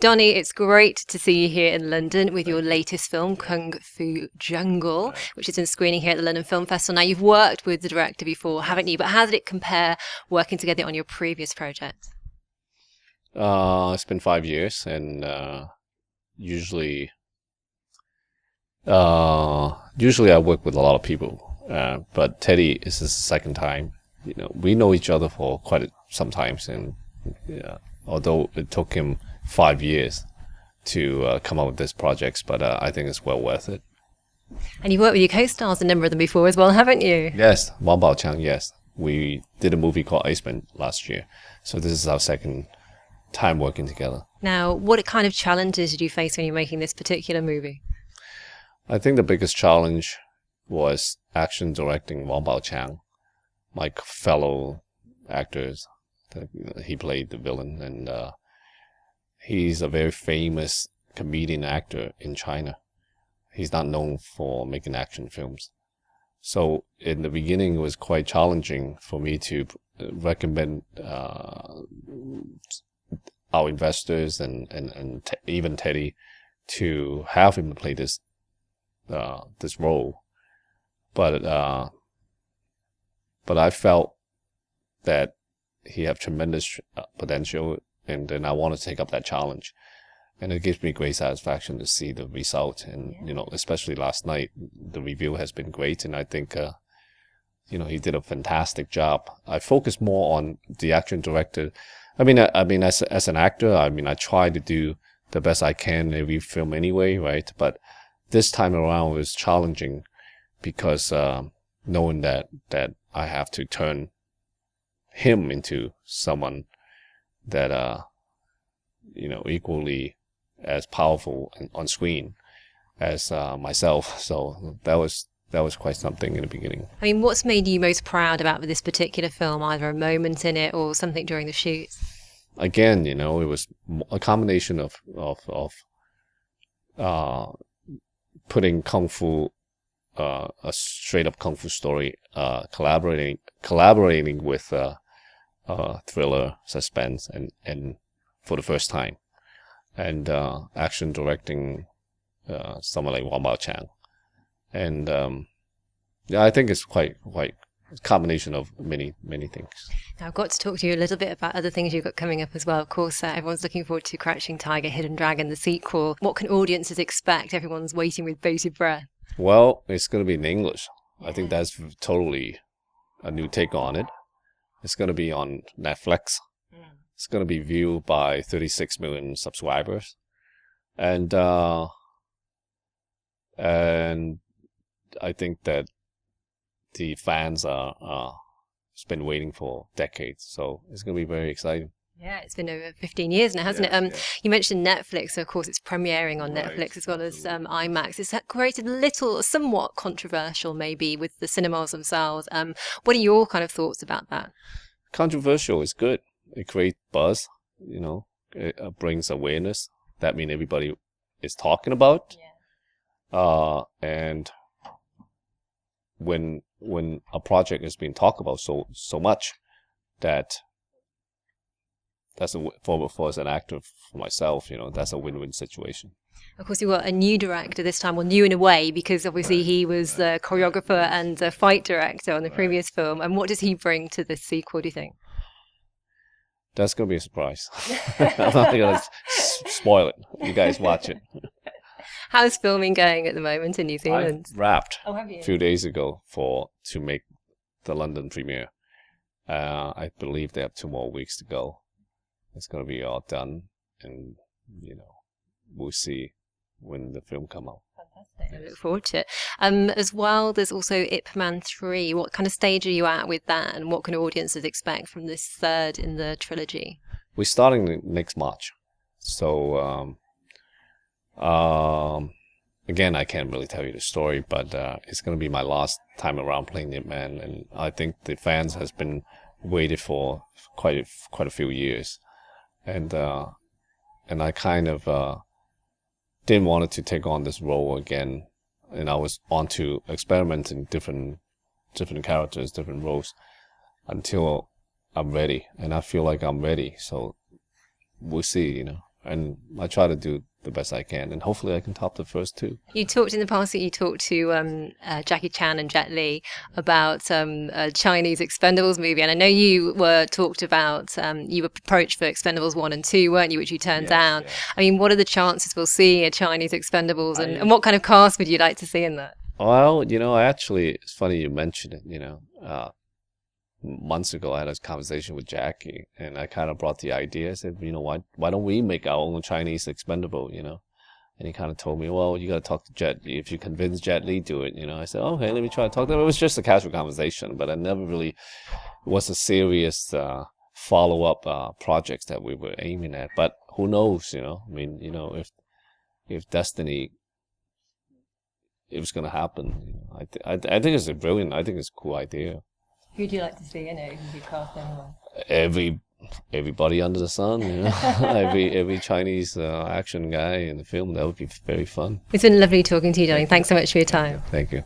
Donnie, it's great to see you here in London with your latest film, Kung Fu Jungle, which is in screening here at the London Film Festival. Now, you've worked with the director before, haven't you? But how did it compare working together on your previous project? It's been 5 years, and usually, usually I work with a lot of people. But Teddy is the second time. We know each other for quite some times, and although it took him 5 years to come up with this project, but I think it's well worth it. And you've worked with your co-stars, a number of them before as well, haven't you? Yes, Wang Baoqiang, yes. We did a movie called Iceman last year, so this is our second time working together. Now, what kind of challenges did you face when you're making this particular movie? I think the biggest challenge was action directing Wang Baoqiang, my fellow actors. He played the villain, and he's a very famous comedian actor in China. He's not known for making action films. So in the beginning, it was quite challenging for me to recommend our investors and even Teddy to have him play this role. But I felt that he had tremendous potential, and then I want to take up that challenge. And it gives me great satisfaction to see the result. And, especially last night, the review has been great. And I think, he did a fantastic job. I focus more on the action director. I mean, as an actor, I try to do the best I can in every film anyway, right? But this time around was challenging because knowing that I have to turn him into someone that, equally as powerful on screen as myself. So that was quite something in the beginning. I mean, what's made you most proud about this particular film, either a moment in it or something during the shoot? Again, it was a combination of putting kung fu, a straight up kung fu story, collaborating with thriller, suspense, and for the first time, and action directing someone like Wang Baoqiang, and I think it's quite a combination of many things. Now, I've got to talk to you a little bit about other things you've got coming up as well. Of course, everyone's looking forward to Crouching Tiger, Hidden Dragon, the sequel. What can audiences expect? Everyone's waiting with bated breath. Well, it's going to be in English. I think that's totally a new take on it. It's going to be on Netflix. It's going to be viewed by 36 million subscribers. And I think that the fans has been waiting for decades. So it's going to be very exciting. Yeah, it's been over 15 years now, hasn't it? Yes. You mentioned Netflix, so of course it's premiering on Netflix as well as IMAX. It's created somewhat controversial maybe with the cinemas themselves. What are your kind of thoughts about that? Controversial is good. It creates buzz, it brings awareness. That means everybody is talking about. Yeah. And when a project is being talked about so much, that's for as an actor, for myself, that's a win-win situation. Of course, you've got a new director this time, well, new in a way, because obviously he was the choreographer and the fight director on the previous film. And what does he bring to this sequel, do you think? That's going to be a surprise. I'm not going to spoil it. You guys watch it. How's filming going at the moment in New Zealand? I wrapped a few days ago to make the London premiere. I believe they have 2 more weeks to go. It's going to be all done, and we'll see when the film come out. Fantastic. I look forward to it. As well, there's also Ip Man 3. What kind of stage are you at with that, and what can audiences expect from this third in the trilogy? We're starting next March. So, again, I can't really tell you the story, but it's going to be my last time around playing Ip Man, and I think the fans has been waited for quite a few years. And I kind of didn't want to take on this role again, and I was on to experimenting different characters, different roles, until I'm ready, and I feel like I'm ready. So we'll see, and I try to do the best I can, and hopefully I can top the first two. You talked in the past that you talked to Jackie Chan and Jet Li about a Chinese Expendables movie, and I know you were talked about, you were approached for Expendables 1 and 2, weren't you, which you turned down. Yeah. I mean, what are the chances we'll see a Chinese Expendables, and what kind of cast would you like to see in that? Well, it's funny you mentioned it, months ago I had a conversation with Jackie, and I kind of brought the idea. I said, why don't we make our own Chinese Expendable, And he kind of told me, well, you got to talk to Jet Li. If you convince Jet Li, do it, I said, okay, let me try to talk to him. It was just a casual conversation, but I never really was a serious follow-up projects that we were aiming at. But who knows, if destiny, it was going to happen. I think it's a cool idea. Who would you like to see in it if you could cast anyone? Everybody under the sun, every Chinese action guy in the film. That would be very fun. It's been lovely talking to you, Donnie. Thanks so much for your time. Thank you.